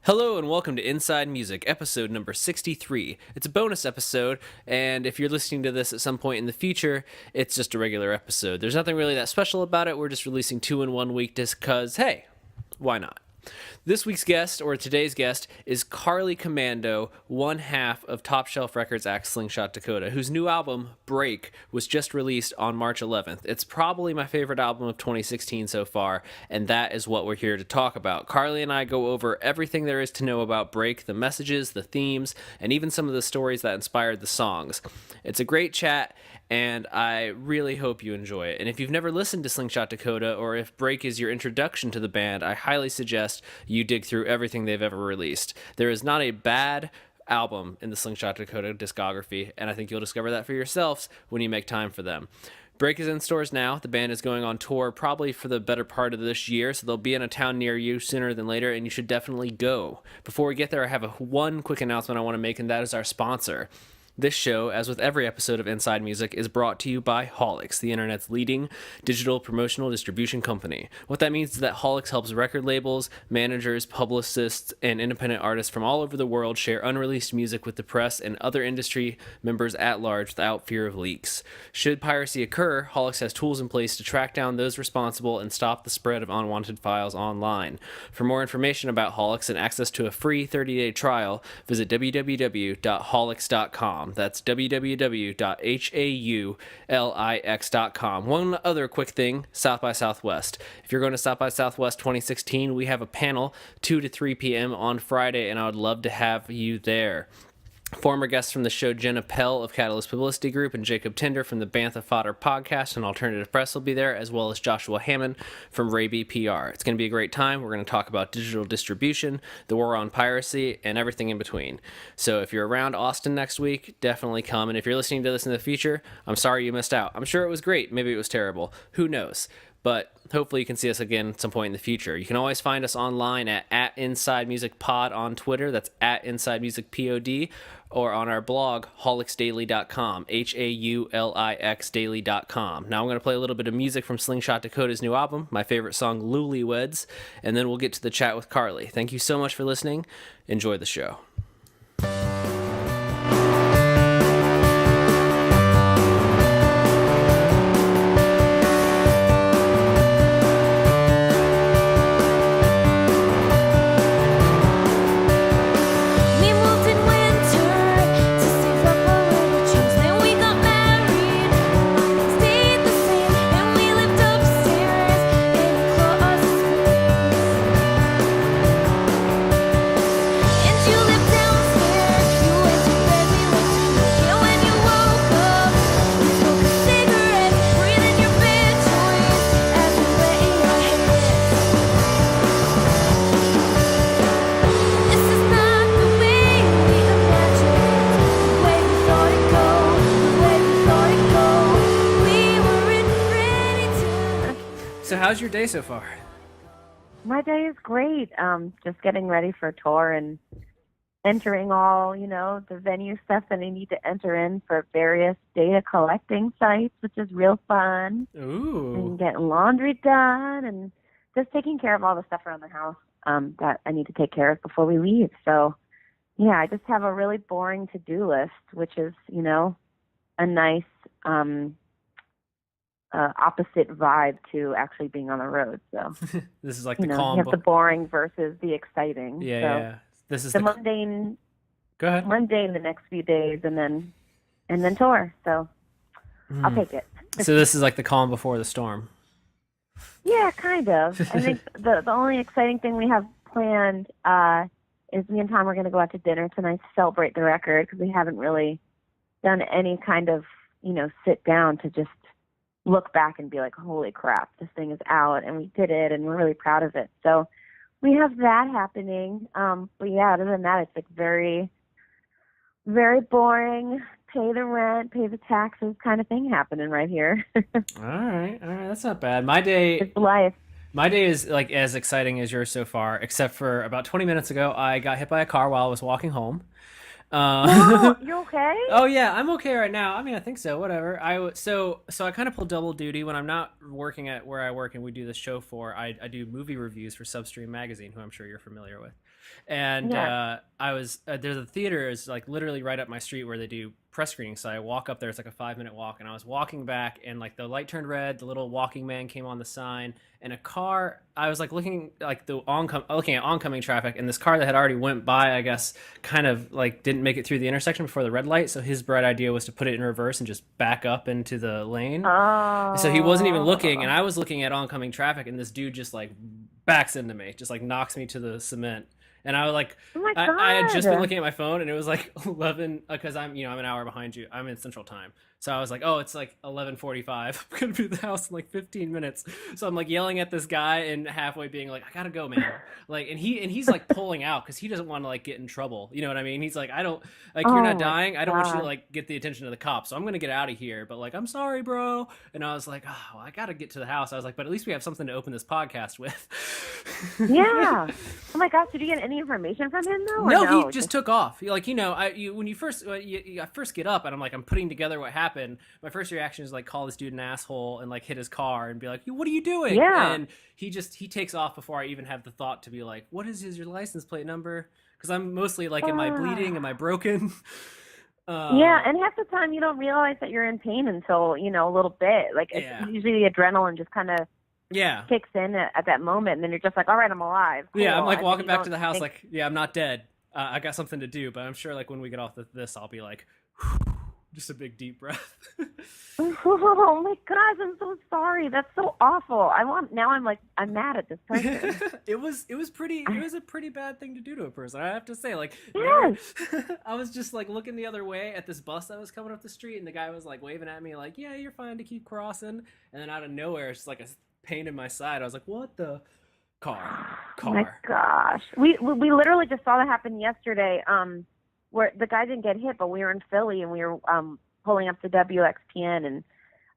Hello and welcome to Inside Music, episode number 63. It's a bonus episode, and if you're listening to this at some point in the future, it's just a regular episode. There's nothing really that special about it. We're just releasing two in 1 week just because, hey, why not? This week's guest, or today's guest, is Carly Commando, one half of Topshelf Records act Slingshot Dakota, whose new album, Break, was just released on March 11th. It's probably my favorite album of 2016 so far, and that is what we're here to talk about. Carly and I go over everything there is to know about Break, the messages, the themes, and even some of the stories that inspired the songs. It's a great chat, and I really hope you enjoy it. And if you've never listened to Slingshot Dakota, or if Break is your introduction to the band, I highly suggest you dig through everything they've ever released. There is not a bad album in the Slingshot Dakota discography, and I think you'll discover that for yourselves when you make time for them. Break is in stores now. The band is going on tour probably for the better part of this year, so they'll be in a town near you sooner than later, and you should definitely go. Before we get there, I have one quick announcement I want to make, and that is our sponsor. This show, as with every episode of Inside Music, is brought to you by Holix, the internet's leading digital promotional distribution company. What that means is that Holix helps record labels, managers, publicists, and independent artists from all over the world share unreleased music with the press and other industry members at large without fear of leaks. Should piracy occur, Holix has tools in place to track down those responsible and stop the spread of unwanted files online. For more information about Holix and access to a free 30-day trial, visit www.holix.com. That's www.haulix.com. One other quick thing, South by Southwest. If you're going to South by Southwest 2016, we have a panel 2 to 3 p.m. on Friday, and I would love to have you there. Former guests from the show, Jenna Pell of Catalyst Publicity Group and Jacob Tinder from the Bantha Fodder podcast and Alternative Press will be there, as well as Joshua Hammond from Raby PR. It's going to be a great time. We're going to talk about digital distribution, the war on piracy, and everything in between. So if you're around Austin next week, definitely come. And if you're listening to this in the future, I'm sorry you missed out. I'm sure it was great. Maybe it was terrible. Who knows? But hopefully you can see us again at some point in the future. You can always find us online at Inside Music Pod on Twitter. That's at Inside Music POD, or on our blog, haulixdaily.com, HAULIX daily.com. Now I'm going to play a little bit of music from Slingshot Dakota's new album, my favorite song, Lulyweds, and then we'll get to the chat with Carly. Thank you so much for listening. Enjoy the show. So how's your day so far? My day is great. Just getting ready for a tour and entering all, the venue stuff that I need to enter in for various data collecting sites, which is real fun. Ooh. And getting laundry done and just taking care of all the stuff around the house that I need to take care of before we leave. So, yeah, I just have a really boring to-do list, which is, a nice opposite vibe to actually being on the road. So this is like the calm. You have the boring versus the exciting. Yeah, so yeah. This is the mundane. Go ahead. Mundane the next few days, and then tour. So I'll take it. So this is like the calm before the storm. Yeah, kind of. I think the only exciting thing we have planned is me and Tom are going to go out to dinner tonight to celebrate the record, because we haven't really done any kind of sit down to just look back and be like, holy crap, this thing is out and we did it and we're really proud of it. So we have that happening. But yeah, other than that, it's like very, very boring, pay the rent, pay the taxes kind of thing happening right here. All right. That's not bad. My day It's life. My day is like as exciting as yours so far, except for about 20 minutes ago, I got hit by a car while I was walking home. No, you okay? Oh yeah, I'm okay right now. I mean, I think so. Whatever. So I kind of pull double duty when I'm not working at where I work and we do this show for. I do movie reviews for Substream Magazine, who I'm sure you're familiar with. And Yeah. I was there's a theater is like literally right up my street where they do press screenings. So I walk up there. It's like a 5 minute walk, and I was walking back, and like the light turned red. The little walking man came on the sign, and a car. I was like looking like looking at oncoming traffic, and this car that had already went by, I guess, kind of like didn't make it through the intersection before the red light. So his bright idea was to put it in reverse and just back up into the lane. So he wasn't even looking, and Oh I was looking at oncoming traffic, and this dude just like backs into me, just like knocks me to the cement. And I was like, oh my I had just been God. looking at my phone, and it was like 11 because I'm an hour behind you. I'm in Central Time, so I was like, oh, it's like 11:45. I'm gonna be at the house in like 15 minutes. So I'm like yelling at this guy, and halfway being like, I gotta go, man. Like, and he's like pulling out because he doesn't want to like get in trouble. You know what I mean? He's like, I don't like you're Oh not my dying. I don't want you to God. like get the attention of the cops. So I'm gonna get out of here. But like, I'm sorry, bro. And I was like, oh, I gotta get to the house. I was like, but at least we have something to open this podcast with. Yeah. Oh my gosh. Did you get any information from him though, or No, he no? just took off. Like, when you first I first get up and I'm like I'm putting together what happened. My first reaction is like call this dude an asshole and like hit his car and be like, what are you doing? Yeah. And he takes off before I even have the thought to be like, what is your license plate number? Because I'm mostly like, am I bleeding? Am I broken? Yeah, and half the time you don't realize that you're in pain until, a little bit. Like, it's Yeah. usually the adrenaline just kind of Yeah. kicks in at that moment, and then you're just like, all right, I'm alive. Cool. Yeah, I'm like And then walking you back don't to the house think, like, yeah, I'm not dead. I got something to do, but I'm sure like when we get off this, I'll be like, just a big deep breath. oh my gosh, I'm so sorry. That's so awful. I'm mad at this person. It was a pretty bad thing to do to a person. I have to say, like, Yes. I was just like looking the other way at this bus that was coming up the street, and the guy was like waving at me, like, "Yeah, you're fine to keep crossing." And then out of nowhere, it's just like a pain in my side. I was like, "What the car?" Oh my gosh. We literally just saw that happen yesterday. Where the guy didn't get hit, but we were in Philly and we were pulling up to WXPN, and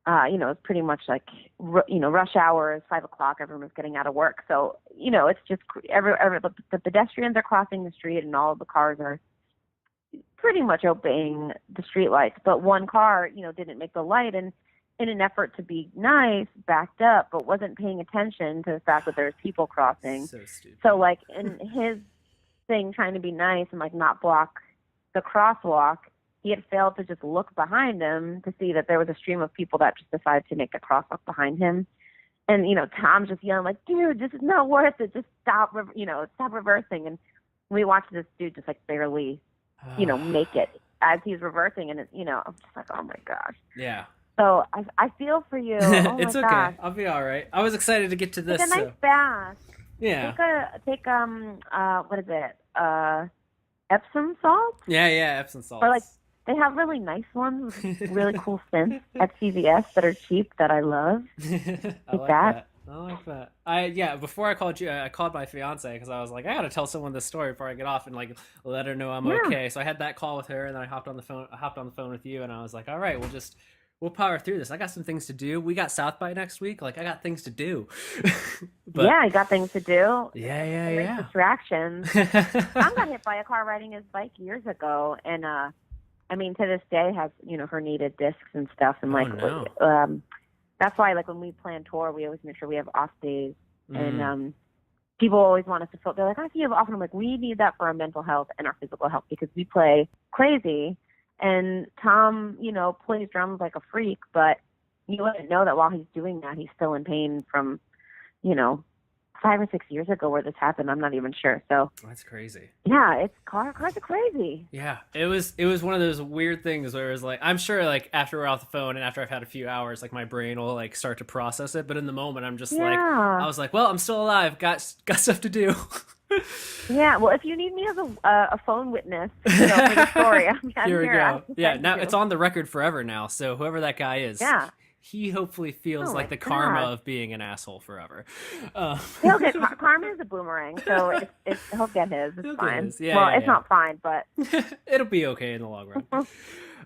it was pretty much like rush hour is 5 o'clock. Everyone was getting out of work, so it's just the pedestrians are crossing the street, and all of the cars are pretty much obeying the street lights. But one car, didn't make the light, and in an effort to be nice, backed up, but wasn't paying attention to the fact that there's people crossing. So stupid. So like in his thing, trying to be nice and like not block the crosswalk, he had failed to just look behind him to see that there was a stream of people that just decided to make the crosswalk behind him. And, Tom's just yelling like, dude, this is not worth it. Just stop, stop reversing. And we watched this dude just like barely, make it as he's reversing. And, I'm just like, oh my gosh. Yeah. So I feel for you. Oh It's my okay. gosh. I'll be all right. I was excited to get to this. Take a nice bath. Yeah. Take what is it? Epsom salt? Yeah, Epsom salts. Or like they have really nice ones with really cool scents at CVS that are cheap that I love. I like that. I like that. Before I called you, I called my fiance because I was like, I gotta tell someone this story before I get off and like let her know I'm okay. So I had that call with her, and then I hopped on the phone with you, and I was like, all right, we'll power through this. I got some things to do. We got South by next week. Like, I got things to do. But, yeah, I got things to do. Yeah. Distractions. Tom got hit by a car riding his bike years ago, and to this day has herniated discs and stuff, and that's why like when we plan tour, we always make sure we have off days, and people always want us to feel. They're like, I see you have off, and I'm like, we need that for our mental health and our physical health because we play crazy. And Tom, plays drums like a freak, but you wouldn't know that while he's doing that, he's still in pain from, 5 or 6 years ago where this happened. I'm not even sure. So that's crazy. Yeah, cars are crazy. Yeah, it was one of those weird things where it was like, I'm sure like after we're off the phone and after I've had a few hours, like my brain will like start to process it. But in the moment, I'm just like, I was like, well, I'm still alive. Got stuff to do. Yeah, well, if you need me as a phone witness for the story, I'm here we go. Yeah, now you. It's on the record forever now. So whoever that guy is, he hopefully feels like the karma of being an asshole forever. He'll get karma is a boomerang, so he'll get his. It's fine. Yeah, it's not fine, but it'll be okay in the long run.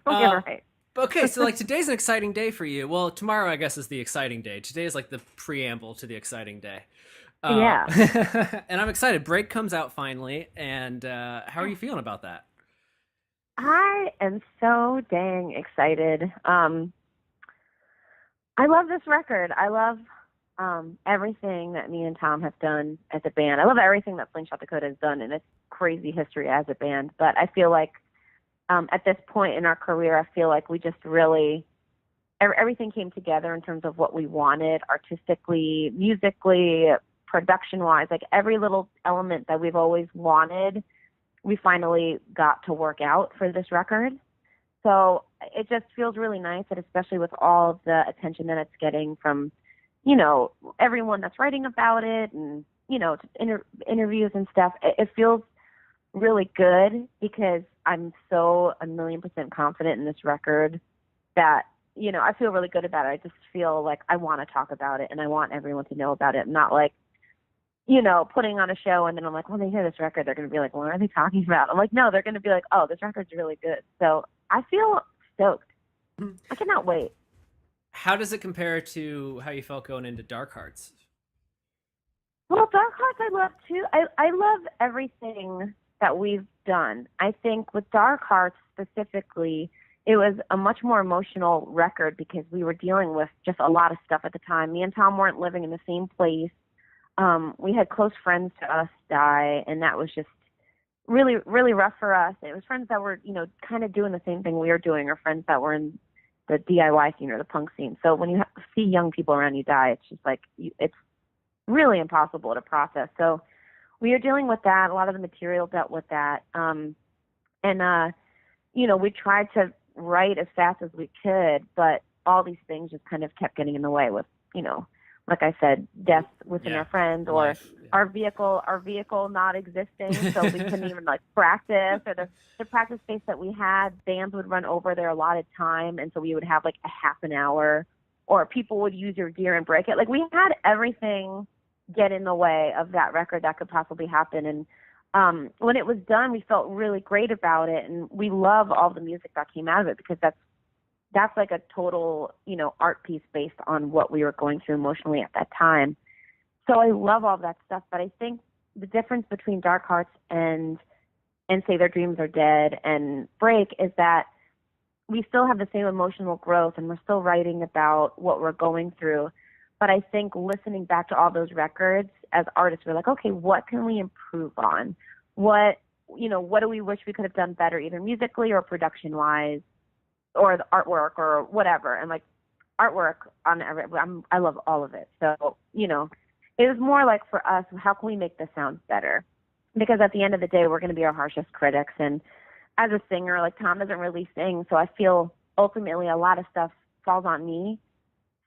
Right. Okay, so like today's an exciting day for you. Well, tomorrow I guess is the exciting day. Today is like the preamble to the exciting day. And I'm excited. Break comes out finally, and how are you feeling about that? I am so dang excited. I love this record. I love everything that me and Tom have done as a band. I love everything that Slingshot Dakota has done in its crazy history as a band. But I feel like at this point in our career, I feel like we just really everything came together in terms of what we wanted artistically, musically, production-wise. Like every little element that we've always wanted, we finally got to work out for this record. So it just feels really nice that, especially with all of the attention that it's getting from, you know, everyone that's writing about it and, you know, interviews and stuff, it feels really good because I'm so 1,000,000% confident in this record that, you know, I feel really good about it. I just feel like I want to talk about it and I want everyone to know about it. Not like, you know, putting on a show and then I'm like, when they hear this record, they're going to be like, what are they talking about? I'm like, no, they're going to be like, oh, this record's really good. So I feel stoked. I cannot wait. How does it compare to how you felt going into Dark Hearts? Well, Dark Hearts I love too. I love everything that we've done. I think with Dark Hearts specifically, it was a much more emotional record because we were dealing with just a lot of stuff at the time. Me and Tom weren't living in the same place. We had close friends to us die, and that was just really, really rough for us. It was friends that were, you know, kind of doing the same thing we were doing, or friends that were in the DIY scene or the punk scene. So when you see young people around you die, it's just like, it's really impossible to process. So we were dealing with that. A lot of the material dealt with that. You know, we tried to write as fast as we could, but all these things just kind of kept getting in the way with, you know, like I said, death within our friends or our vehicle not existing. So we couldn't even like practice, or the practice space that we had, bands would run over their allotted time. And so we would have like a half an hour, or people would use your gear and break it. Like we had everything get in the way of that record that could possibly happen. And when it was done, we felt really great about it. And we love all the music that came out of it because that's like a total, you know, art piece based on what we were going through emotionally at that time. So I love all that stuff. But I think the difference between Dark Hearts and Say Their Dreams Are Dead and Break is that we still have the same emotional growth and we're still writing about what we're going through. But I think listening back to all those records as artists, we're like, okay, what can we improve on? What do we wish we could have done better, either musically or production wise, or the artwork or whatever. And like artwork on I love all of it. So, you know, it was more like for us, how can we make this sound better? Because at the end of the day, we're going to be our harshest critics. And as a singer, like Tom doesn't really sing. So I feel ultimately a lot of stuff falls on me.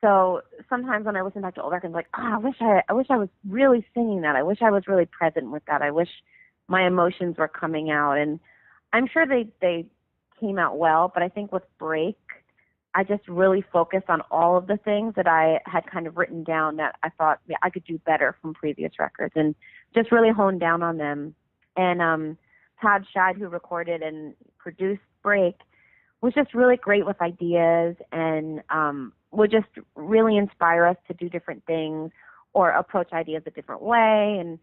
So sometimes when I listen back to old records, I'm like, I wish I was really singing that. I wish I was really present with that. I wish my emotions were coming out. And I'm sure they came out well, but I think with Break, I just really focused on all of the things that I had kind of written down that I thought I could do better from previous records, and just really honed down on them. And Todd Scheid, who recorded and produced Break, was just really great with ideas and would just really inspire us to do different things or approach ideas a different way. And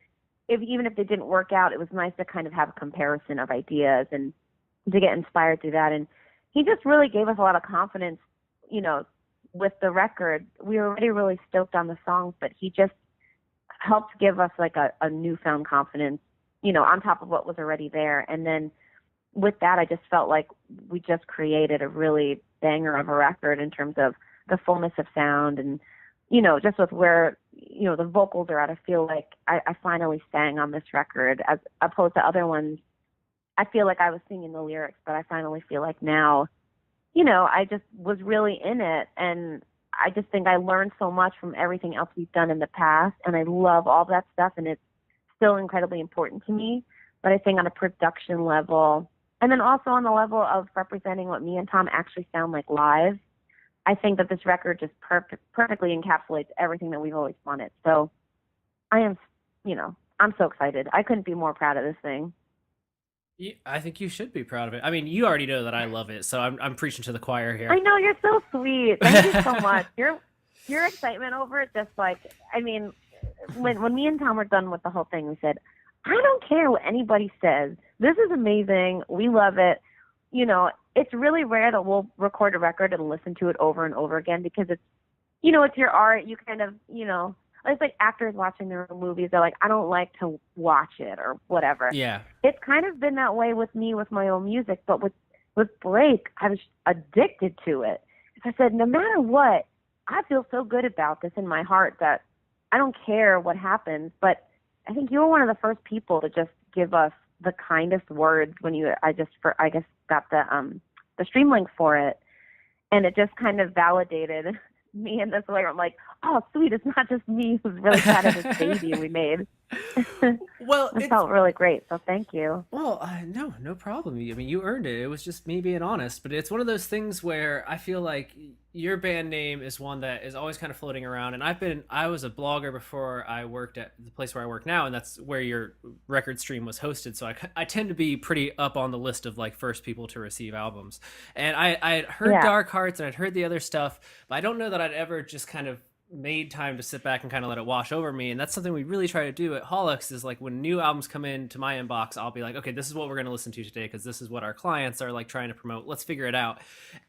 even if they didn't work out, it was nice to kind of have a comparison of ideas and to get inspired through that. And he just really gave us a lot of confidence, you know, with the record. We were already really stoked on the songs, but he just helped give us like a newfound confidence, you know, on top of what was already there. And then with that, I just felt like we just created a really banger of a record in terms of the fullness of sound and, you know, just with where, you know, the vocals are at. I feel like I finally sang on this record as opposed to other ones. I feel like I was singing the lyrics, but I finally feel like now, you know, I just was really in it. And I just think I learned so much from everything else we've done in the past. And I love all that stuff. And it's still incredibly important to me. But I think on a production level, and then also on the level of representing what me and Tom actually sound like live, I think that this record just perfectly encapsulates everything that we've always wanted. So I am, you know, I'm so excited. I couldn't be more proud of this thing. I think you should be proud of it. I mean, you already know that I love it, so I'm preaching to the choir here. I know, you're so sweet. Thank you so much. Your excitement over it, just like, I mean, when me and Tom were done with the whole thing, we said, I don't care what anybody says. This is amazing. We love it. You know, it's really rare that we'll record a record and listen to it over and over again because it's your art. You kind of, it's like actors watching their movies. They're like, I don't like to watch it or whatever. Yeah. It's kind of been that way with me with my own music, but with Break, I was addicted to it. I said, no matter what, I feel so good about this in my heart that I don't care what happens. But I think you were one of the first people to just give us the kindest words when I guess got the stream link for it, and it just kind of validated me in this way. I'm like, oh, sweet, it's not just me who's really proud of this baby we made. Well, it felt really great, so thank you. Well, no problem. I mean, you earned it. It was just me being honest. But it's one of those things where I feel like your band name is one that is always kind of floating around. And I was a blogger before I worked at the place where I work now, and that's where your record stream was hosted. So I tend to be pretty up on the list of like first people to receive albums. And I had heard Dark Hearts and I'd heard the other stuff, but I don't know that I'd ever just kind of made time to sit back and kind of let it wash over me. And that's something we really try to do at Holics, is like when new albums come into my inbox, I'll be like, okay, this is what we're going to listen to today because this is what our clients are like trying to promote. Let's figure it out.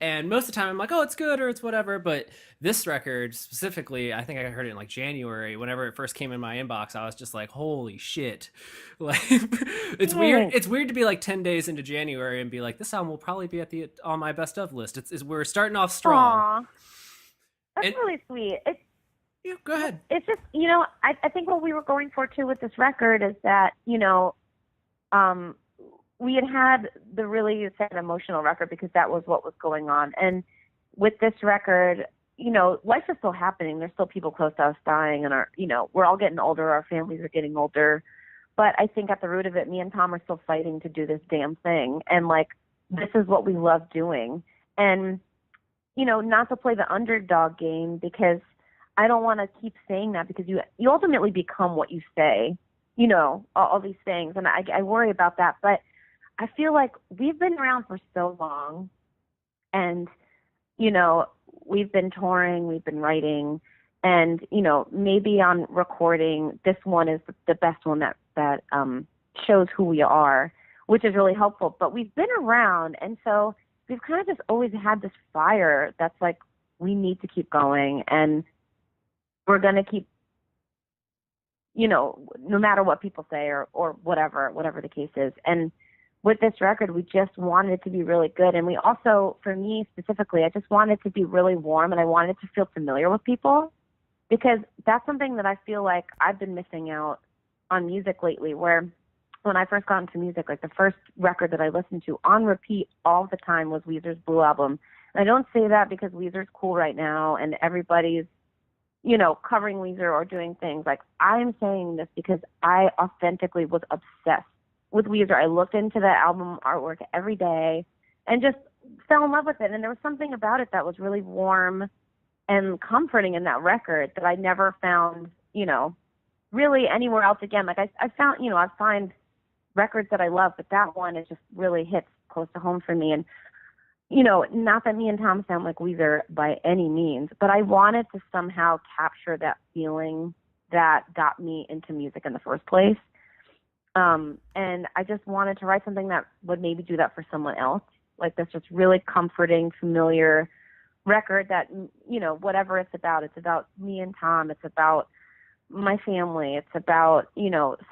And most of the time I'm like, oh, it's good or it's whatever. But this record specifically, I think I heard it in like January. Whenever it first came in my inbox, I was just like, holy shit. Like it's weird. It's weird to be like 10 days into January and be like, this album will probably be on my best of list. We're starting off strong. Aww. That's really sweet. Yeah, go ahead. It's just, I think what we were going for too with this record is that, we had the really sad emotional record because that was what was going on. And with this record, life is still happening. There's still people close to us dying, and we're all getting older. Our families are getting older. But I think at the root of it, me and Tom are still fighting to do this damn thing. And like, this is what we love doing. And, not to play the underdog game, because I don't want to keep saying that, because you ultimately become what you say, all these things. And I worry about that. But I feel like we've been around for so long, and, we've been touring, we've been writing, and, maybe on recording, this one is the best one that shows who we are, which is really helpful. But we've been around, and so we've kind of just always had this fire that's like, we need to keep going, and we're going to keep, no matter what people say or whatever the case is. And with this record, we just wanted it to be really good. And we also, for me specifically, I just wanted it to be really warm, and I wanted it to feel familiar with people, because that's something that I feel like I've been missing out on music lately, where when I first got into music, like the first record that I listened to on repeat all the time was Weezer's Blue Album. And I don't say that because Weezer's cool right now and everybody's, covering Weezer or doing things. Like, I'm saying this because I authentically was obsessed with Weezer. I looked into the album artwork every day and just fell in love with it. And there was something about it that was really warm and comforting in that record that I never found, really anywhere else again. Like I found, I've found records that I love, but that one, it just really hits close to home for me. And not that me and Tom sound like Weezer by any means, but I wanted to somehow capture that feeling that got me into music in the first place. And I just wanted to write something that would maybe do that for someone else, like this just really comforting, familiar record that, whatever it's about me and Tom, it's about my family, it's about,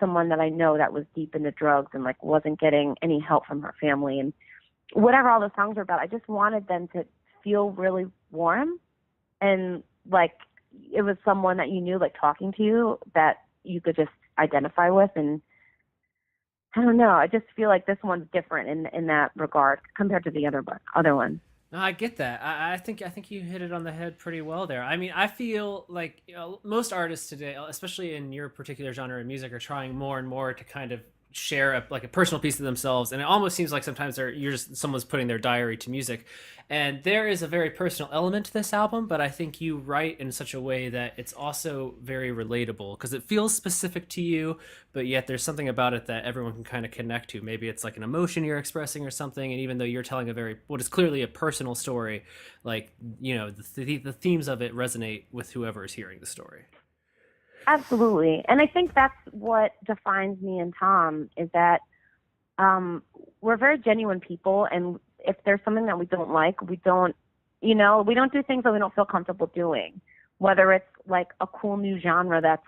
someone that I know that was deep into drugs and like wasn't getting any help from her family, and whatever all the songs are about. I just wanted them to feel really warm, and like it was someone that you knew, like talking to you, that you could just identify with. And I don't know, I just feel like this one's different in that regard compared to the other one. No, I get that. I think you hit it on the head pretty well there. I mean, I feel like most artists today, especially in your particular genre of music, are trying more and more to kind of share a personal piece of themselves, and it almost seems like sometimes someone's putting their diary to music. And there is a very personal element to this album, but I think you write in such a way that it's also very relatable, because it feels specific to you, but yet there's something about it that everyone can kind of connect to. Maybe it's like an emotion you're expressing or something, and even though you're telling what is clearly a personal story, like, the themes of it resonate with whoever is hearing the story. Absolutely. And I think that's what defines me and Tom, is that we're very genuine people, and if there's something that we don't like, we don't do things that we don't feel comfortable doing. whether it's like a cool new genre that's,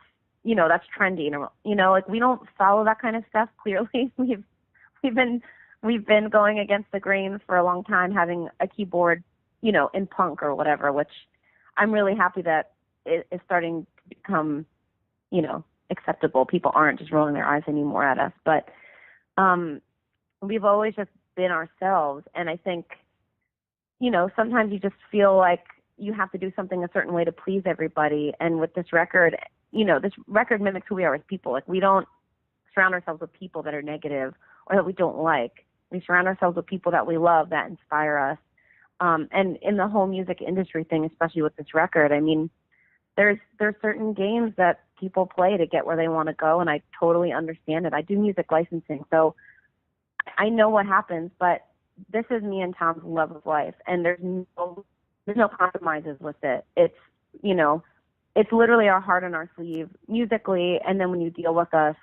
that's trendy. Like we don't follow that kind of stuff. Clearly, we've been going against the grain for a long time, having a keyboard, in punk or whatever, which I'm really happy that it is starting to become, acceptable. People aren't just rolling their eyes anymore at us, but we've always just been ourselves. And I think, sometimes you just feel like you have to do something a certain way to please everybody. And with this record, this record mimics who we are as people. Like, we don't surround ourselves with people that are negative or that we don't like. We surround ourselves with people that we love, that inspire us. And in the whole music industry thing, especially with this record, I mean, there's certain games that people play to get where they want to go, and I totally understand it. I do music licensing, so I know what happens, but this is me and Tom's love of life, and there's no compromises with it. It's, it's literally our heart on our sleeve musically, and then when you deal with us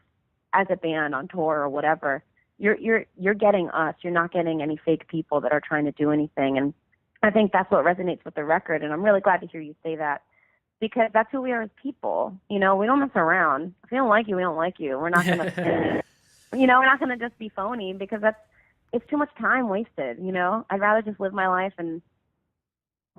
as a band on tour or whatever, you're getting us. You're not getting any fake people that are trying to do anything, and I think that's what resonates with the record, and I'm really glad to hear you say that, because that's who we are as people. We don't mess around. If we don't like you, we don't like you. We're not going to, we're not going to just be phony, because it's too much time wasted. I'd rather just live my life and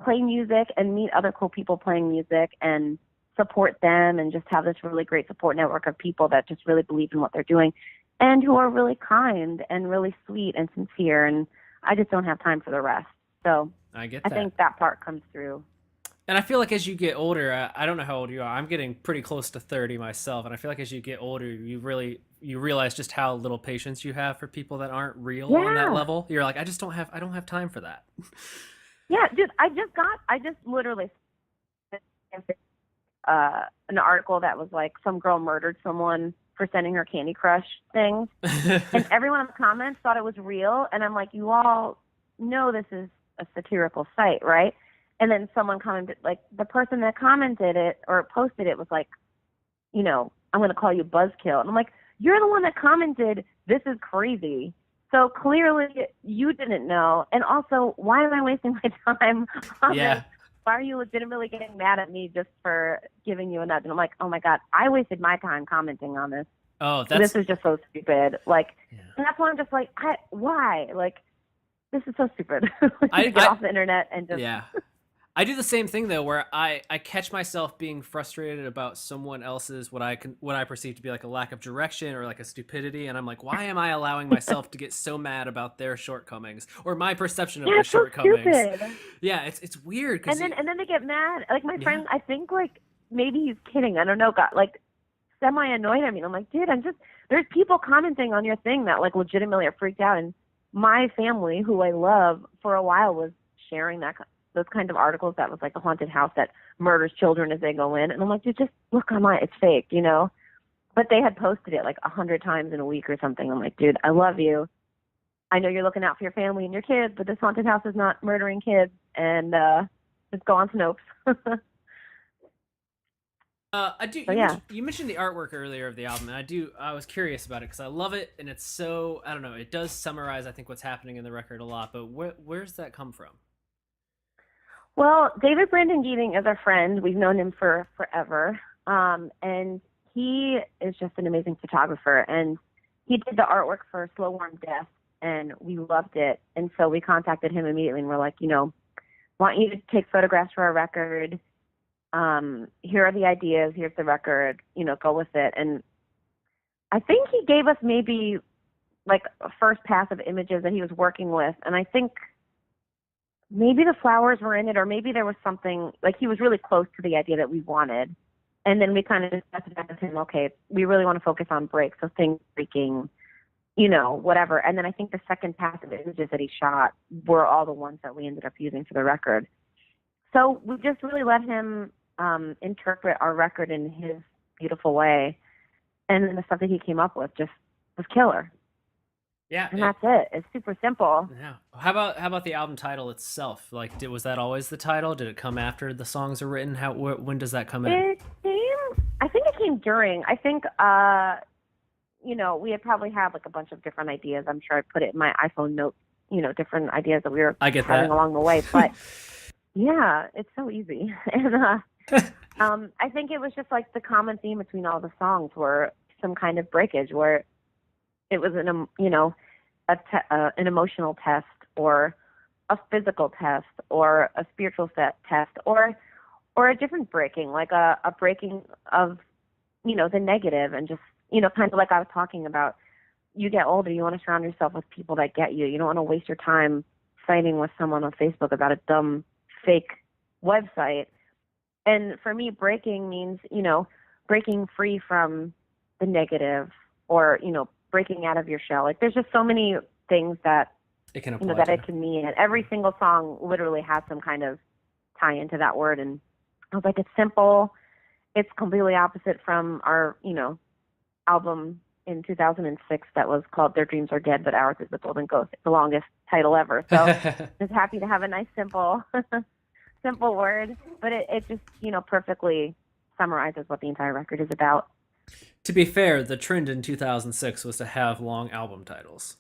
play music and meet other cool people playing music and support them, and just have this really great support network of people that just really believe in what they're doing and who are really kind and really sweet and sincere. And I just don't have time for the rest. So I think that part comes through. And I feel like as you get older, I don't know how old you are. I'm getting pretty close to 30 myself, and I feel like as you get older, you realize just how little patience you have for people that aren't real on that level. You're like, I don't have time for that. Yeah, dude, I just literally an article that was like some girl murdered someone for sending her Candy Crush things, and everyone in the comments thought it was real, and I'm like, you all know this is a satirical site, right? And then someone commented, like, the person that commented it or posted it was like, I'm going to call you buzzkill. And I'm like, you're the one that commented, this is crazy. So clearly you didn't know. And also, why am I wasting my time on this? Why are you legitimately getting mad at me just for giving you a nudge? And I'm like, oh my God, I wasted my time commenting on this. Oh, this is just so stupid. Like, and that's why I'm just like, why? Like, this is so stupid. Get off the internet and just... Yeah. I do the same thing though, where I catch myself being frustrated about someone else's what I perceive to be like a lack of direction or like a stupidity, and I'm like, why am I allowing myself to get so mad about their shortcomings or my perception of their shortcomings? Stupid. Yeah, it's weird. And then they get mad. Like my friend, I think like maybe he's kidding. I don't know. Got like semi annoyed at me. I'm like, dude, there's people commenting on your thing that like legitimately are freaked out, and my family, who I love, for a while was sharing those kind of articles that was like a haunted house that murders children as they go in. And I'm like, dude, just look online. It's fake, But they had posted it like 100 times in a week or something. I'm like, dude, I love you. I know you're looking out for your family and your kids, but this haunted house is not murdering kids. And just go on Snopes. You mentioned the artwork earlier of the album, and I was curious about it because I love it, and it's so, I don't know, it does summarize, I think, what's happening in the record a lot, but where's that come from? Well, David Brandon Geating is our friend. We've known him for forever. And he is just an amazing photographer. And he did the artwork for Slow Warm Death, and we loved it. And so we contacted him immediately, and we're like, want you to take photographs for our record. Here are the ideas. Here's the record. Go with it. And I think he gave us maybe like a first pass of images that he was working with. And I think maybe the flowers were in it, or maybe there was something, like he was really close to the idea that we wanted. And then we kind of discussed it with him, okay, we really want to focus on breaks, so things breaking, whatever. And then I think the second pass of images that he shot were all the ones that we ended up using for the record. So we just really let him interpret our record in his beautiful way. And then the stuff that he came up with just was killer. Yeah, and that's it. It's super simple. Yeah. How about the album title itself? Like, was that always the title? Did it come after the songs are written? When does that come in? I think it came during. I think we had probably had like a bunch of different ideas. I'm sure I put it in my iPhone notes. Different ideas that we were having along the way. But yeah, it's so easy. And I think it was just like the common theme between all the songs were some kind of breakage, where it was an emotional test, or a physical test, or a spiritual test, or a different breaking, like a breaking of the negative, and just kind of like I was talking about. You get older, you want to surround yourself with people that get you. You don't want to waste your time fighting with someone on Facebook about a dumb fake website. And for me, breaking means, breaking free from the negative, or, breaking out of your shell. Like, there's just so many things that it can apply that it can mean. And every single song literally has some kind of tie into that word. And I was like, it's simple. It's completely opposite from our, album in 2006 that was called Their Dreams Are Dead, But Ours Is the Golden Ghost. It's the longest title ever. So just happy to have a nice, simple word, but it just, perfectly summarizes what the entire record is about. To be fair, the trend in 2006 was to have long album titles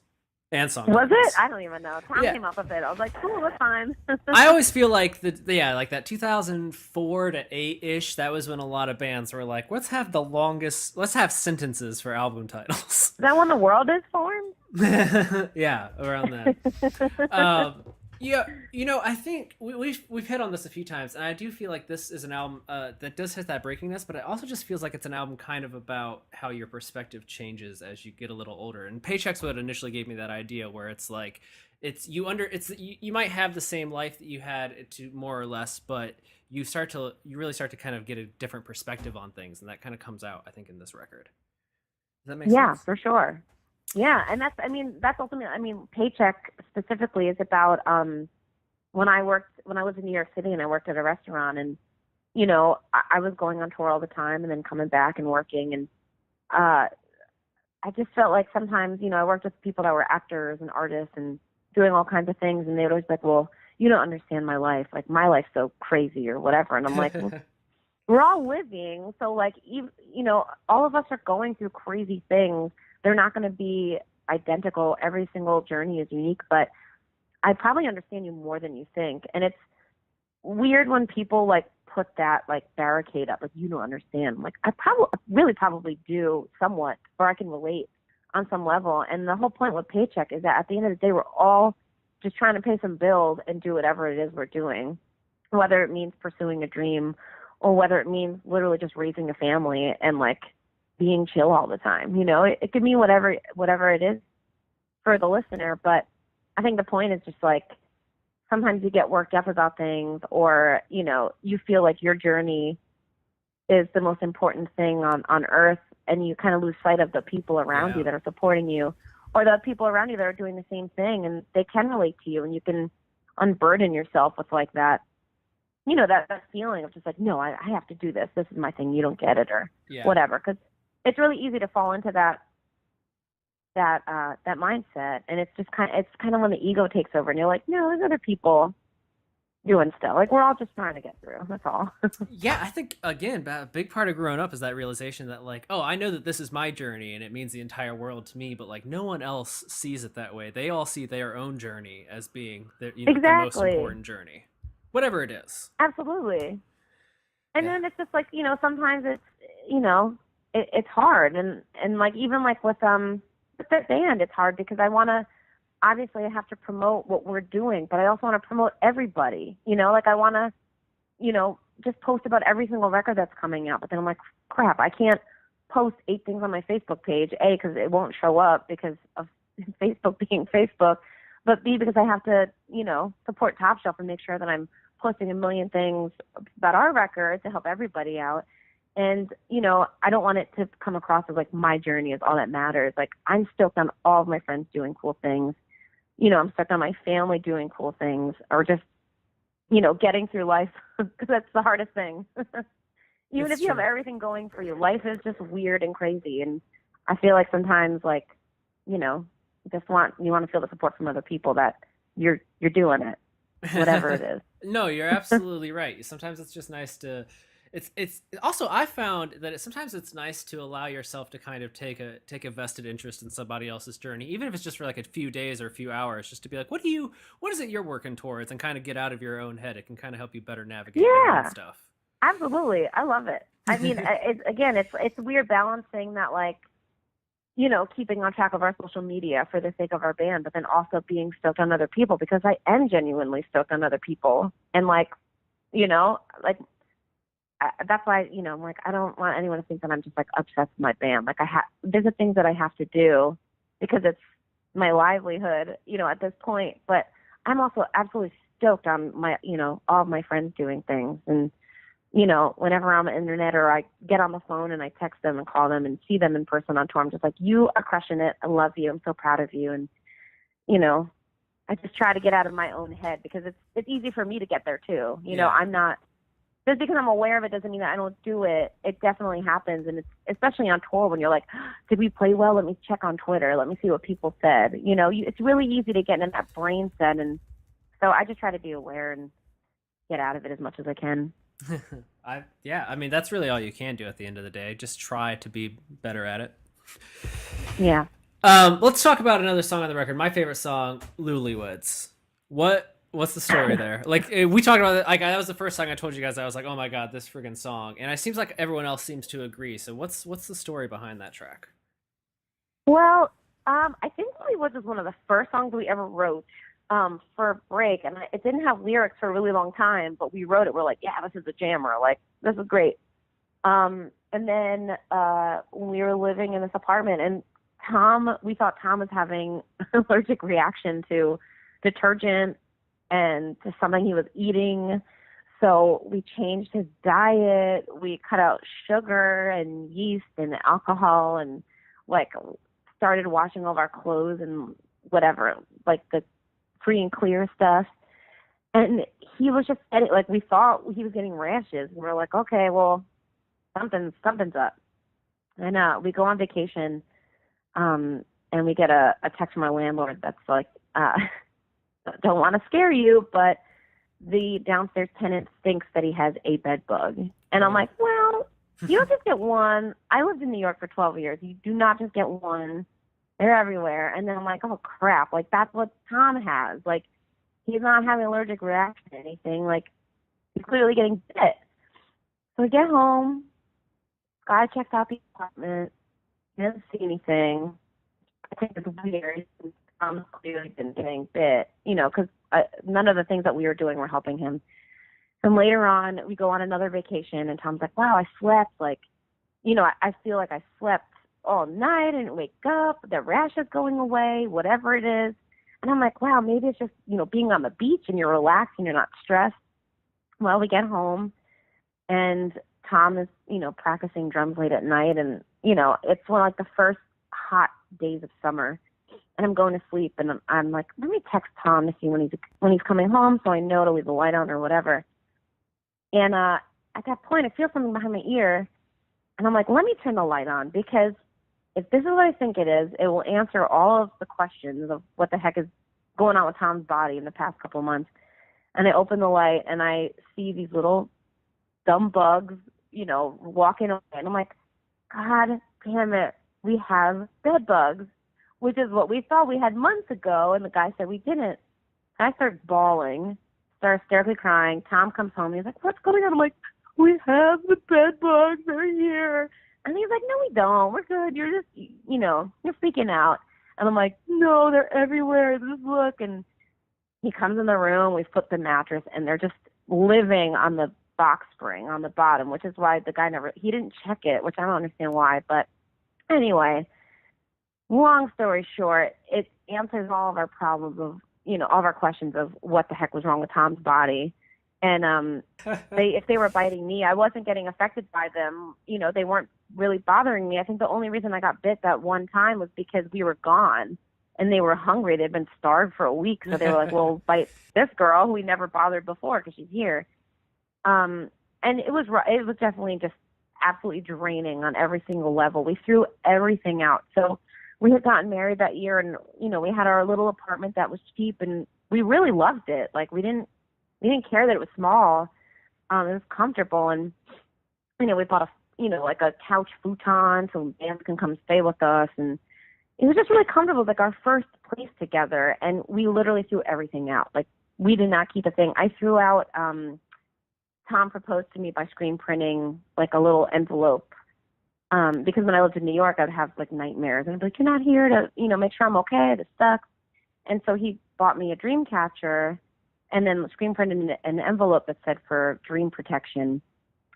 and song Was titles. it? I don't even know. Tom came up with it. I was like, cool, that's fine. I always feel like like that 2004 to 8-ish, that was when a lot of bands were like, let's have sentences for album titles. Is that when the world is formed? Yeah, around that. Yeah, I think we've hit on this a few times, and I do feel like this is an album that does hit that breakiness, but it also just feels like it's an album kind of about how your perspective changes as you get a little older. And Paycheck's what initially gave me that idea, where it's like you might have the same life that you had, to more or less, but you really start to kind of get a different perspective on things, and that kind of comes out, I think, in this record. Does that make sense? Yeah, for sure. Yeah, and that's ultimately, Paycheck specifically is about when I was in New York City and I worked at a restaurant, and I was going on tour all the time and then coming back and working, and I just felt like sometimes I worked with people that were actors and artists and doing all kinds of things, and they would always be like, well, you don't understand my life, like my life's so crazy or whatever, and I'm like, well, we're all living, so like all of us are going through crazy things. They're not going to be identical. Every single journey is unique, but I probably understand you more than you think. And it's weird when people like put that like barricade up, like you don't understand. Like I probably do somewhat, or I can relate on some level. And the whole point with Paycheck is that at the end of the day, we're all just trying to pay some bills and do whatever it is we're doing, whether it means pursuing a dream or whether it means literally just raising a family and like being chill all the time. It could mean whatever it is for the listener, but I think the point is just like sometimes you get worked up about things, or you feel like your journey is the most important thing on earth, and you kind of lose sight of the people around you that are supporting you, or the people around you that are doing the same thing, and they can relate to you, and you can unburden yourself with like that that feeling of just like, no, I have to do this is my thing, you don't get it, or whatever, because it's really easy to fall into that mindset, and it's kind of when the ego takes over, and you're like, no, there's other people doing stuff. Like we're all just trying to get through. That's all. Yeah, I think again, a big part of growing up is that realization that like, oh, I know that this is my journey, and it means the entire world to me, but like no one else sees it that way. They all see their own journey as being the most important journey, whatever it is. Absolutely. And then it's just like sometimes it's it's hard, and like even like with that band, it's hard because obviously I have to promote what we're doing, but I also want to promote everybody. Like I want to just post about every single record that's coming out, but then I'm like, crap, I can't post 8 things on my Facebook page, A, because it won't show up because of Facebook being Facebook, but B, because I have to support Topshelf and make sure that I'm posting a million things about our record to help everybody out. And, I don't want it to come across as like my journey is all that matters. Like I'm stoked on all of my friends doing cool things. I'm stoked on my family doing cool things, or just, getting through life, because that's the hardest thing. Even if you have everything going for you, life is just weird and crazy. And I feel like sometimes like, you want to feel the support from other people that you're doing it, whatever it is. No, you're absolutely right. Sometimes it's just nice to, it's also, I found that sometimes it's nice to allow yourself to kind of take a vested interest in somebody else's journey, even if it's just for like a few days or a few hours, just to be like, what is it you're working towards, and kind of get out of your own head. It can kind of help you better navigate your own stuff. Absolutely. I love it. I mean, it's weird balancing that, like, keeping on track of our social media for the sake of our band, but then also being stoked on other people, because I am genuinely stoked on other people. And like, like that's why, I'm like, I don't want anyone to think that I'm just like obsessed with my band. Like there's the things that I have to do because it's my livelihood, at this point, but I'm also absolutely stoked on my, all of my friends doing things. And, whenever I'm on the internet or I get on the phone and I text them and call them and see them in person on tour, I'm just like, you are crushing it. I love you. I'm so proud of you. And, I just try to get out of my own head because it's easy for me to get there too. I'm not, just because I'm aware of it doesn't mean that I don't do it. It definitely happens. And it's especially on tour when you're like, did we play well? Let me check on Twitter. Let me see what people said. It's really easy to get in that brain set. And so I just try to be aware and get out of it as much as I can. I mean, that's really all you can do at the end of the day. Just try to be better at it. Yeah. Let's talk about another song on the record. My favorite song, Lulywoods. What's the story there? Like, we talked about it. Like, that was the first song I told you guys. I was like, oh my god, this friggin' song. And it seems like everyone else seems to agree. So what's the story behind that track? Well, I think Lulywoods is one of the first songs we ever wrote for a break, and it didn't have lyrics for a really long time, but we wrote it. We're like, yeah, this is a jammer. Like, this is great. And then when we were living in this apartment, and we thought Tom was having an allergic reaction to detergent and to something he was eating. So we changed his diet. We cut out sugar and yeast and alcohol and like started washing all of our clothes and whatever, like the free and clear stuff. And he was just getting, like, we thought he was getting rashes. And we're like, okay, well, something's up. And we go on vacation, and we get a text from our landlord that's like, don't want to scare you, but the downstairs tenant thinks that he has a bed bug. And I'm like, well, you don't just get one. I lived in New York for 12 years. You do not just get one. They're everywhere. And then I'm like, oh, crap. Like, that's what Tom has. Like, he's not having an allergic reaction to anything. Like, he's clearly getting bit. So we get home. Guy checks out the apartment. He doesn't see anything. I think it's weird. Tom's clearly been getting bit, because none of the things that we were doing were helping him. And later on, we go on another vacation, and Tom's like, wow, I slept. Like, I feel like I slept all night and wake up, the rash is going away, whatever it is. And I'm like, wow, maybe it's just, being on the beach and you're relaxed and you're not stressed. Well, we get home and Tom is, practicing drums late at night. And, it's one of like the first hot days of summer. And I'm going to sleep and I'm like, let me text Tom to see when he's coming home so I know to leave the light on or whatever. And at that point, I feel something behind my ear. And I'm like, let me turn the light on, because if this is what I think it is, it will answer all of the questions of what the heck is going on with Tom's body in the past couple of months. And I open the light and I see these little dumb bugs, walking away. And I'm like, God damn it, we have bed bugs, which is what we thought we had months ago. And the guy said we didn't. And I start bawling, start hysterically crying. Tom comes home. He's like, what's going on? I'm like, we have the bed bugs. They're here. And he's like, no, we don't. We're good. You're just, you're freaking out. And I'm like, no, they're everywhere. Just look. And he comes in the room. We flip the mattress, and they're just living on the box spring on the bottom, which is why the guy he didn't check it, which I don't understand why. But anyway, long story short, it answers all of our problems of, all of our questions of what the heck was wrong with Tom's body. And if they were biting me, I wasn't getting affected by them. They weren't really bothering me. I think the only reason I got bit that one time was because we were gone and they were hungry. They'd been starved for a week. So they were like, well, bite this girl who we never bothered before because she's here. And it was definitely just absolutely draining on every single level. We threw everything out. So we had gotten married that year, and, we had our little apartment that was cheap, and we really loved it. Like, we didn't care that it was small. It was comfortable. And, we bought like a couch futon so bands can come stay with us. And it was just really comfortable. Like our first place together. And we literally threw everything out. Like, we did not keep a thing. I threw out Tom proposed to me by screen printing like a little envelope. Because when I lived in New York, I'd have like nightmares, and I'd be like, "You're not here to, make sure I'm okay. This sucks." And so he bought me a dream catcher, and then screen printed an envelope that said for dream protection.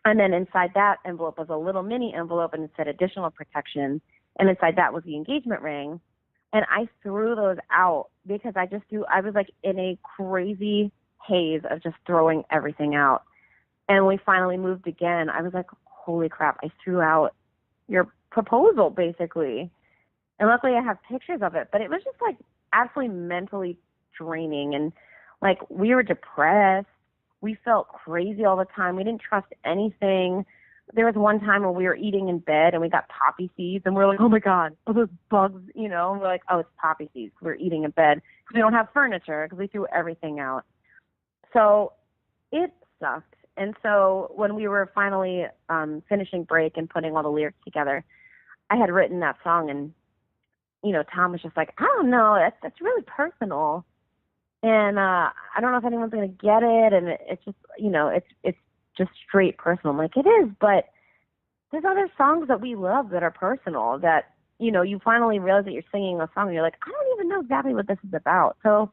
And then inside that envelope was a little mini envelope, and it said additional protection. And inside that was the engagement ring. And I threw those out because I was like in a crazy haze of just throwing everything out. And when we finally moved again, I was like, holy crap, I threw out your proposal, basically. And luckily I have pictures of it, but it was just like absolutely mentally draining. And like we were depressed. We felt crazy all the time. We didn't trust anything. There was one time when we were eating in bed and we got poppy seeds, and we were like, oh my God, are those bugs, And we're like, oh, it's poppy seeds. We're eating in bed because we don't have furniture because we threw everything out. So it sucked. And so when we were finally finishing break and putting all the lyrics together, I had written that song, and, Tom was just like, I don't know, that's really personal. And I don't know if anyone's going to get it. And it's just, it's just straight personal. I'm like, it is, but there's other songs that we love that are personal that, you finally realize that you're singing a song and you're like, I don't even know exactly what this is about. So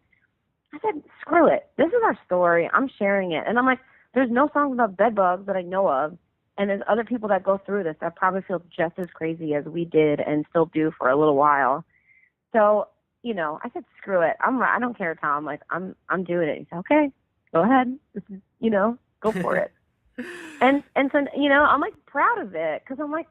I said, screw it. This is our story. I'm sharing it. And I'm like, there's no songs about bed bugs that I know of. And there's other people that go through this that probably feel just as crazy as we did and still do for a little while. So, I said, screw it. I don't care, Tom. Like, I'm doing it. He said, okay, go ahead. This is, go for it. And so, I'm like proud of it because I'm like,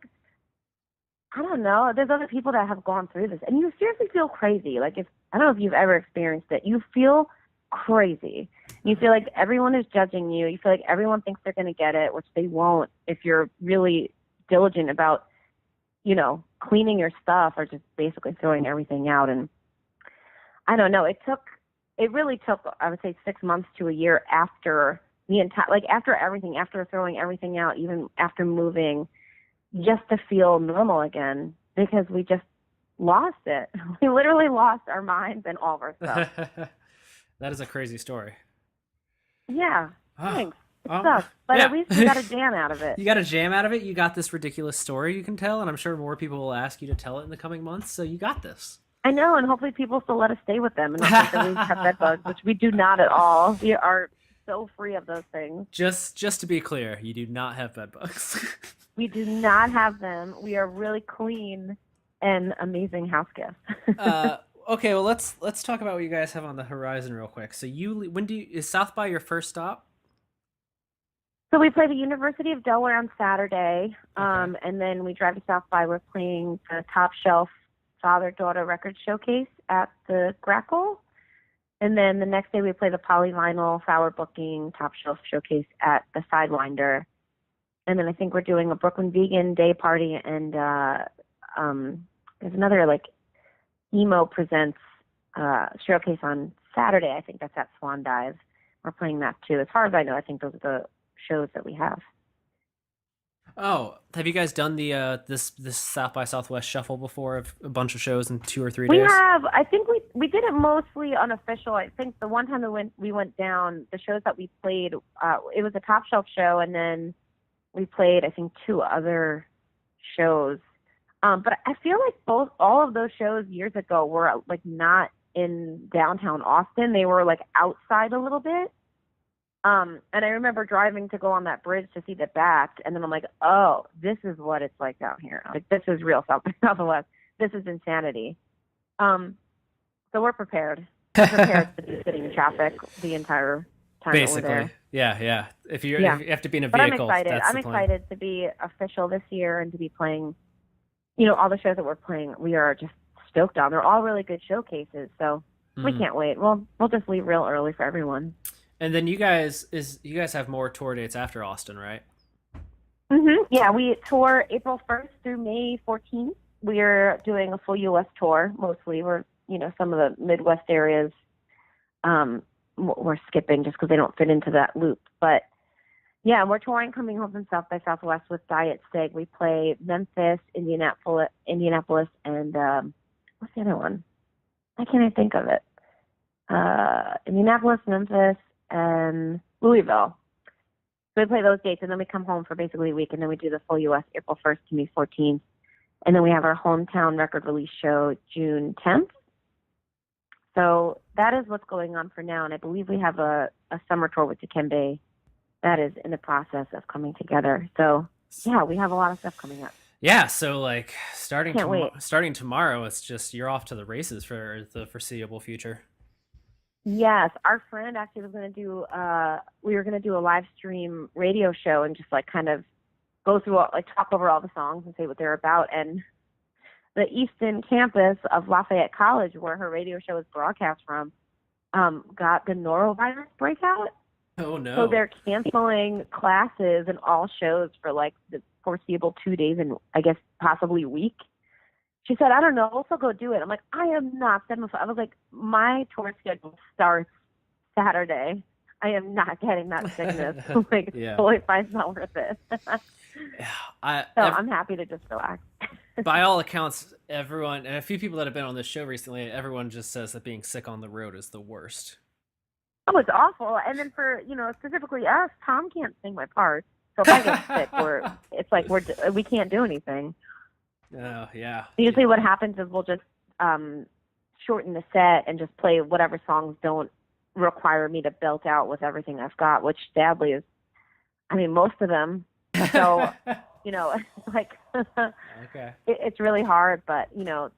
I don't know. There's other people that have gone through this, and you seriously feel crazy. Like, I don't know if you've ever experienced it. You feel crazy. You feel like everyone is judging you. You feel like everyone thinks they're going to get it, which they won't if you're really diligent about, cleaning your stuff or just basically throwing everything out. And I don't know. It really took, I would say, 6 months to a year after the entire, after everything, after throwing everything out, even after moving, just to feel normal again, because we just lost it. We literally lost our minds and all of our stuff. That is a crazy story. Yeah, thanks. It sucks, but at least we got a jam out of it. You got a jam out of it. You got this ridiculous story you can tell, and I'm sure more people will ask you to tell it in the coming months, so you got this. I know, and hopefully people still let us stay with them and not think that we have bed bugs, which we do not at all. We are so free of those things. Just to be clear, you do not have bed bugs. We do not have them. We are really clean and amazing house guests. Okay, well let's talk about what you guys have on the horizon real quick. So is South by your first stop? So we play the University of Delaware on Saturday, and then we drive to South by. We're playing the Topshelf Father-Daughter Records Showcase at the Grackle. And then the next day we play the Polyvinyl Flower Booking Topshelf Showcase at the Sidewinder. And then I think we're doing a Brooklyn Vegan Day Party, and there's another Emo Presents showcase on Saturday. I think that's at Swan Dive. We're playing that too. As far as I know, I think those are the shows that we have. Oh, have you guys done the this South by Southwest shuffle before of a bunch of shows in 2 or 3 days? We have. I think we did it mostly unofficial. I think the one time we went down, the shows that we played, it was a Top Shelf show, and then we played, I think, 2 other shows. But I feel like all of those shows years ago were not in downtown Austin. They were outside a little bit. And I remember driving to go on that bridge to see the back, and then I'm like, oh, this is what it's like down here. This is real South by Southwest. This is insanity. So we're prepared. We're prepared to be sitting in traffic the entire time Basically, that we're there. Yeah. If you have to be in a vehicle, but I'm excited. That's I'm excited to be official this year and to be playing. All the shows that we're playing, we are just stoked on. They're all really good showcases, so we can't wait. We'll just leave real early for everyone. And then you guys have more tour dates after Austin, right? Mm-hmm. Yeah, we tour April 1st through May 14th. We're doing a full U.S. tour mostly. We're some of the Midwest areas we're skipping just because they don't fit into that loop. But yeah, we're touring Coming Home from South by Southwest with Diet Sig. We play Memphis, Indianapolis, and what's the other one? Why can't I think of it? Indianapolis, Memphis, and Louisville. So we play those dates, and then we come home for basically a week, and then we do the full U.S. April 1st to May 14th. And then we have our hometown record release show June 10th. So that is what's going on for now. And I believe we have a summer tour with Dikembe that is in the process of coming together. So, yeah, we have a lot of stuff coming up. Yeah, so like starting tomorrow, it's just you're off to the races for the foreseeable future. Yes, our friend actually was going to do, we were going to do a live stream radio show and just like kind of go through, talk over all the songs and say what they're about. And the Easton campus of Lafayette College, where her radio show is broadcast from, got the norovirus breakout. Oh, no. So they're canceling classes and all shows for like the foreseeable 2 days and I guess possibly a week. She said, I don't know, we'll still go do it. I'm like, I am not 7 foot. I was like, my tour schedule starts Saturday. I am not getting that sickness. Like, yeah. Totally fine, it's not worth it. I'm happy to just relax. By all accounts, everyone, and a few people that have been on this show recently, everyone just says that being sick on the road is the worst. Oh, it's awful. And then for, specifically us, Tom can't sing my parts. So if I get sick, we can't do anything. Oh, yeah. Usually what happens is we'll just shorten the set and just play whatever songs don't require me to belt out with everything I've got, which sadly is, most of them. So, okay. It's really hard, but,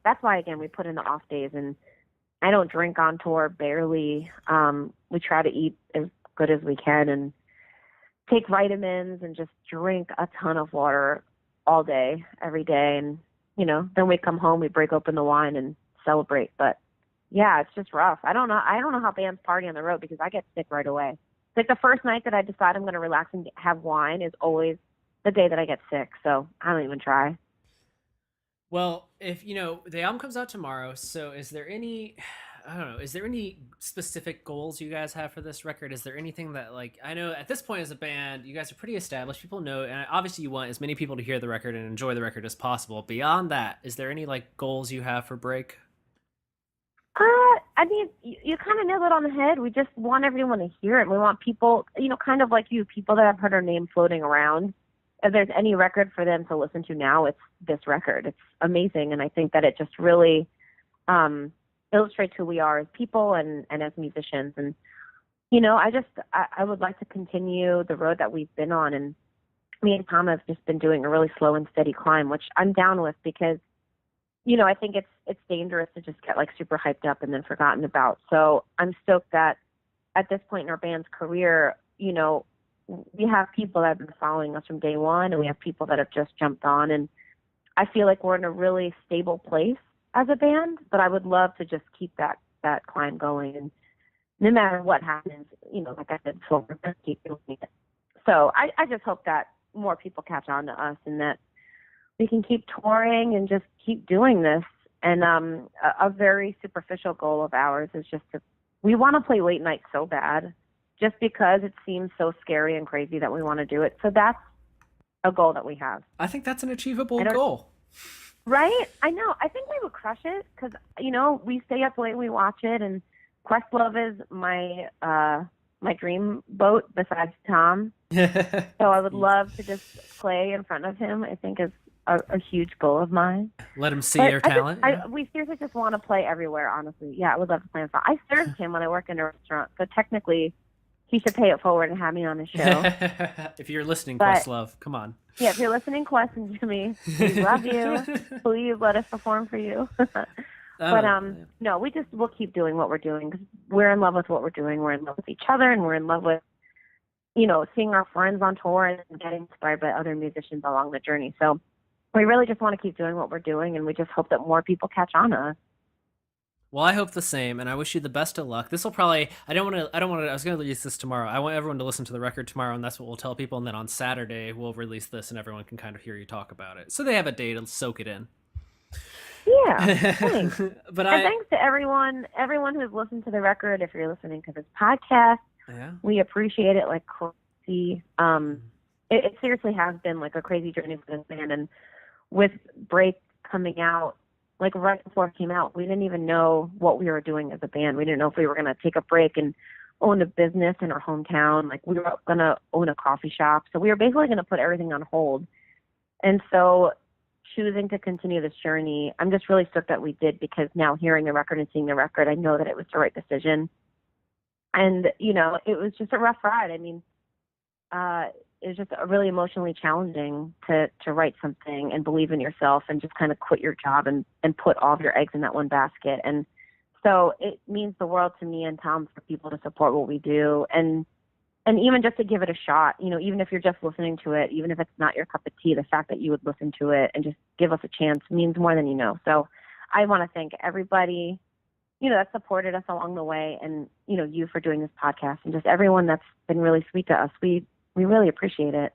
that's why, again, we put in the off days. And I don't drink on tour, barely. We try to eat as good as we can and take vitamins and just drink a ton of water all day, every day. And, then we come home, we break open the wine and celebrate. But yeah, it's just rough. I don't know how bands party on the road because I get sick right away. It's like the first night that I decide I'm going to relax and have wine is always the day that I get sick. So I don't even try. Well, if, the album comes out tomorrow, so is there any specific goals you guys have for this record? Is there anything that, I know at this point as a band, you guys are pretty established, people know, and obviously you want as many people to hear the record and enjoy the record as possible. Beyond that, is there any, goals you have for Break? You kind of nailed it on the head. We just want everyone to hear it. We want people, kind of like you, people that have heard our name floating around. If there's any record for them to listen to now, it's this record. It's amazing, and I think that it just really illustrates who we are as people and as musicians. And, I would like to continue the road that we've been on. And me and Tom have just been doing a really slow and steady climb, which I'm down with because, I think it's dangerous to just get super hyped up and then forgotten about. So I'm stoked that at this point in our band's career, we have people that have been following us from day one, and we have people that have just jumped on. And I feel like we're in a really stable place as a band, but I would love to just keep that climb going. And no matter what happens, like I said before, we're going to keep doing it. So I just hope that more people catch on to us and that we can keep touring and just keep doing this. And a very superficial goal of ours is we want to play late night so bad, just because it seems so scary and crazy that we want to do it. So that's a goal that we have. I think that's an achievable goal. Right? I know. I think we would crush it because, we stay up late, we watch it, and Questlove is my dream boat besides Tom. So I would love to just play in front of him. I think is a huge goal of mine. Let him see your talent. We seriously just want to play everywhere, honestly. Yeah, I would love to play in front. I served him when I worked in a restaurant, so technically he should pay it forward and have me on his show. If you're listening, Questlove, come on. Yeah, if you're listening, Quest and Jimmy, we love you. Please let us perform for you. No, we'll keep doing what we're doing because we're in love with what we're doing. We're in love with each other, and we're in love with, seeing our friends on tour and getting inspired by other musicians along the journey. So we really just want to keep doing what we're doing, and we just hope that more people catch on to us. Well, I hope the same, and I wish you the best of luck. This will probably, I was going to release this tomorrow. I want everyone to listen to the record tomorrow, and that's what we'll tell people. And then on Saturday, we'll release this, and everyone can kind of hear you talk about it. So they have a day to soak it in. Yeah, thanks. Thanks to everyone who's listened to the record. If you're listening to this podcast, we appreciate it like crazy. It seriously has been like a crazy journey for this band, and with Break coming out, like right before it came out, we didn't even know what we were doing as a band. We didn't know if we were going to take a break and own a business in our hometown. Like, we were going to own a coffee shop. So we were basically going to put everything on hold. And so choosing to continue this journey, I'm just really stoked that we did, because now hearing the record and seeing the record, I know that it was the right decision. And, you know, it was just a rough ride. I mean, it was just really emotionally challenging to write something and believe in yourself and just kind of quit your job and put all of your eggs in that one basket. And so it means the world to me and Tom for people to support what we do, and even just to give it a shot, you know, even if you're just listening to it, even if it's not your cup of tea, the fact that you would listen to it and just give us a chance means more than you know. So I want to thank everybody, you know, that supported us along the way, and, you know, you for doing this podcast, and just everyone that's been really sweet to us. We really appreciate it.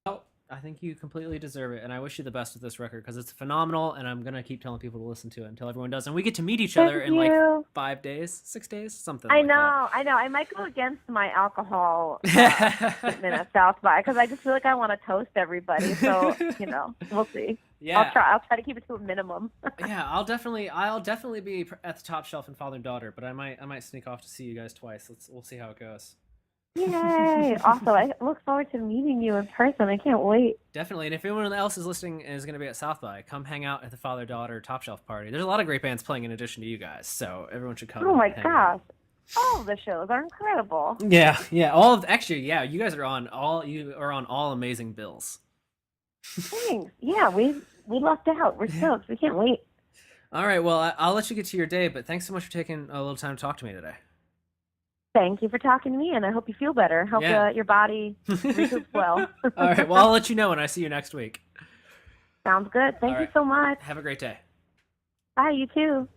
Well, I think you completely deserve it, and I wish you the best with this record, because it's phenomenal, and I'm going to keep telling people to listen to it until everyone does. And we get to meet each other in like 5 days, 6 days, something like that. I know. I might go against my alcohol treatment at South by, because I just feel like I want to toast everybody. So, you know, we'll see. Yeah. I'll try to keep it to a minimum. Yeah, I'll definitely be at the Top Shelf and Father and Daughter, but I might sneak off to see you guys twice. We'll see how it goes. Yay! Also, I look forward to meeting you in person. I can't wait. Definitely, and if anyone else is listening and is going to be at South by, come hang out at the Father Daughter Top Shelf party. There's a lot of great bands playing in addition to you guys, so everyone should come. Oh my gosh! All of the shows are incredible. Yeah. You guys are on all amazing bills. Thanks. Yeah, we lucked out. We're stoked. We can't wait. All right, well, I'll let you get to your day, but thanks so much for taking a little time to talk to me today. Thank you for talking to me, and I hope you feel better. Hope your body recoups well. All right, well, I'll let you know when I see you next week. Sounds good. Thank you so much. Have a great day. Bye, you too.